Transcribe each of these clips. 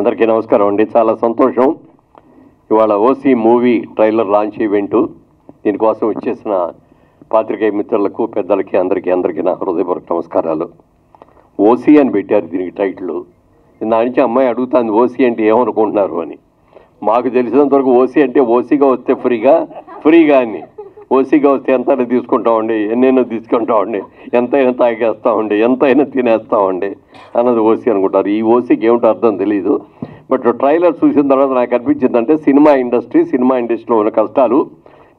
అందరికీ నమస్కారం అండి. చాలా సంతోషం. ఇవాళ OC movie trailer launch event, దీనికోసం వచ్చేసిన పాత్రికేయ మిత్రులకు, పెద్దలకి, అందరికీ నా హృదయపూర్వక నమస్కారాలు. ఓసీ అని పెట్టారు దీనికి టైటిల్. నా నుంచి అమ్మాయి అడుగుతాను ఓసీ అంటే ఏమనుకుంటున్నారు అని. మాకు తెలిసినంతవరకు ఓసీ అంటే ఓసీగా వస్తే ఫ్రీగా అని, ఓసీగా వస్తే ఎంతైనా తీసుకుంటామండి, ఎన్నైనా తీసుకుంటామండి, ఎంతైనా తాగేస్తామండి, ఎంతైనా తినేస్తామండి అన్నది ఓసీ అనుకుంటారు. ఈ ఓసీకి ఏమిటో అర్థం తెలియదు. బట్ ట్రైలర్ చూసిన తర్వాత నాకు అనిపించిందంటే సినిమా ఇండస్ట్రీలో ఉన్న కష్టాలు,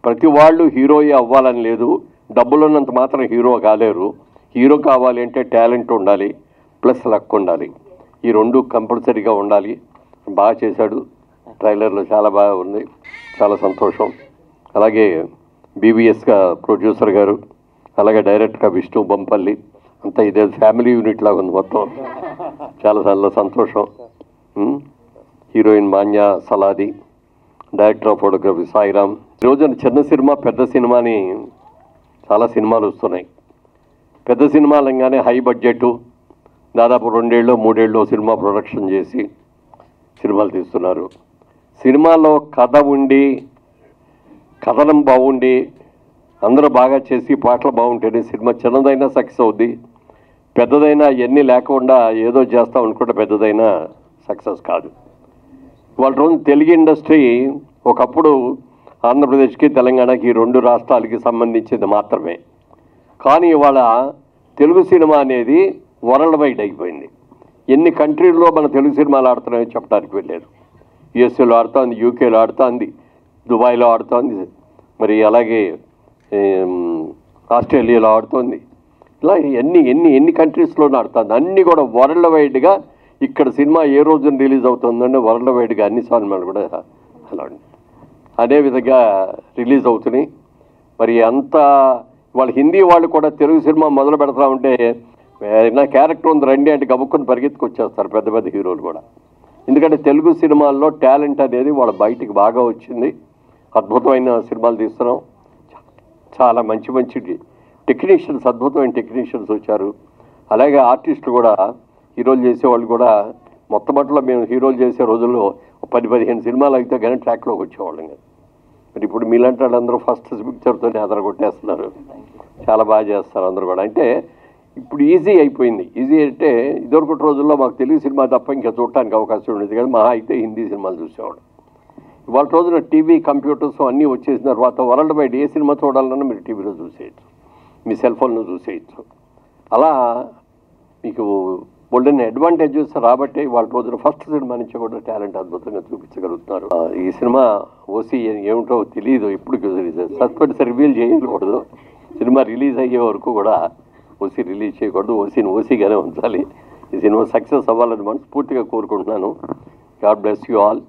ప్రతి వాళ్ళు హీరోయే అవ్వాలని లేదు, డబ్బులు ఉన్నంత మాత్రం హీరో కాలేరు. హీరో కావాలి అంటే టాలెంట్ ఉండాలి, ప్లస్ లక్ ఉండాలి. ఈ రెండు కంపల్సరీగా ఉండాలి. బాగా చేశాడు, ట్రైలర్లో చాలా బాగా ఉంది, చాలా సంతోషం. అలాగే బీబీఎస్గా ప్రొడ్యూసర్ గారు, అలాగే డైరెక్ట్గా విష్ణు బొంపల్లి, అంతా ఇదే ఫ్యామిలీ యూనిట్ లాగా ఉంది మొత్తం. చాలా సంతోషం. Heroine Manya Saladi, director of photography Sairam. ఈరోజు చిన్న సినిమా పెద్ద సినిమా అని చాలా సినిమాలు వస్తున్నాయి. పెద్ద సినిమాలు అనగానే హై బడ్జెట్, దాదాపు 2 ఏళ్ళు 3 ఏళ్ళు సినిమా ప్రొడక్షన్ చేసి సినిమాలు తీస్తున్నారు. సినిమాలో కథ ఉండి, కథనం బాగుండి, అందరూ బాగా చేసి పాటలు బాగుంటేనే సినిమా చిన్నదైనా సక్సెస్ అవుద్ది. పెద్దదైనా ఎన్ని లేకుండా ఏదో చేస్తాం అనుకుంటే పెద్దదైనా సక్సెస్ కాదు. వాళ్ళ రోజు తెలుగు ఇండస్ట్రీ ఒకప్పుడు ఆంధ్రప్రదేశ్కి తెలంగాణకి 2 రాష్ట్రాలకి సంబంధించింది మాత్రమే. కానీ ఇవాళ తెలుగు సినిమా అనేది వరల్డ్ వైడ్ అయిపోయింది. ఎన్ని కంట్రీల్లో మన తెలుగు సినిమాలు ఆడుతున్నాయో చెప్పడానికి వెళ్ళలేదు. యుఎస్ఏలో ఆడుతోంది, యూకేలో ఆడుతోంది, దుబాయ్లో ఆడుతోంది, మరి అలాగే ఆస్ట్రేలియాలో ఆడుతోంది. ఇలా ఎన్ని కంట్రీస్లోనూ ఆడుతుంది. అన్నీ కూడా వరల్డ్ వైడ్గా ఇక్కడ సినిమా ఏ రోజున రిలీజ్ అవుతుందంటే వరల్డ్ వైడ్గా అన్ని సినిమాలు కూడా అలా అదేవిధంగా రిలీజ్ అవుతున్నాయి. మరి అంతా వాళ్ళు హిందీ వాళ్ళు కూడా తెలుగు సినిమా మొదలు పెడతా ఉంటే నా క్యారెక్టర్ ఉంది రండి అంటే గబుక్కుని పరిగెత్తుకొచ్చేస్తారు పెద్ద హీరోలు కూడా. ఎందుకంటే తెలుగు సినిమాల్లో టాలెంట్ అనేది వాళ్ళ బయటికి బాగా వచ్చింది. అద్భుతమైన సినిమాలు తీస్తున్నాం. చాలా మంచి టెక్నీషియన్స్, అద్భుతమైన టెక్నీషియన్స్ వచ్చారు. అలాగే ఆర్టిస్టులు కూడా, హీరోలు చేసేవాళ్ళు కూడా మొట్టమొదటిలో మేము హీరోలు చేసే రోజుల్లో 10-15 సినిమాలు అయితే కానీ ట్రాక్లోకి వచ్చేవాళ్ళం కదా. మరి ఇప్పుడు మీలాంటి వాళ్ళందరూ ఫస్ట్ పిక్చర్తోనే అదరగొట్టేస్తున్నారు. చాలా బాగా చేస్తారు అందరూ కూడా. అంటే ఇప్పుడు ఈజీ అయిపోయింది. ఈజీ అంటే ఇదివరకటి రోజుల్లో మాకు తెలుగు సినిమా తప్ప ఇంకా చూడటానికి అవకాశం ఉండేది కానీ మహా అయితే హిందీ సినిమాలు చూసేవాడు. ఇవాళ రోజున టీవీ, కంప్యూటర్స్ అన్నీ వచ్చేసిన తర్వాత వరల్డ్ వైడ్ ఏ సినిమా చూడాలన్నా మీరు టీవీలో చూసేయచ్చు, మీ సెల్ ఫోన్లో చూసేయచ్చు. అలా మీకు బోల్డెన్ అడ్వాంటేజెస్ రాబట్టే వాళ్ళ రోజున ఫస్ట్ సినిమా నుంచి కూడా టాలెంట్ అద్భుతంగా చూపించగలుగుతున్నారు. ఈ సినిమా ఓసీ ఏమిటో తెలియదు, ఇప్పుడు సస్పెన్స్ రివీల్ చేయకూడదు. సినిమా రిలీజ్ అయ్యే వరకు కూడా ఓసీ రిలీజ్ చేయకూడదు. ఓసీని ఓసీగానే ఉంచాలి. ఈ సినిమా సక్సెస్ అవ్వాలని మనస్ఫూర్తిగా కోరుకుంటున్నాను. God bless you all.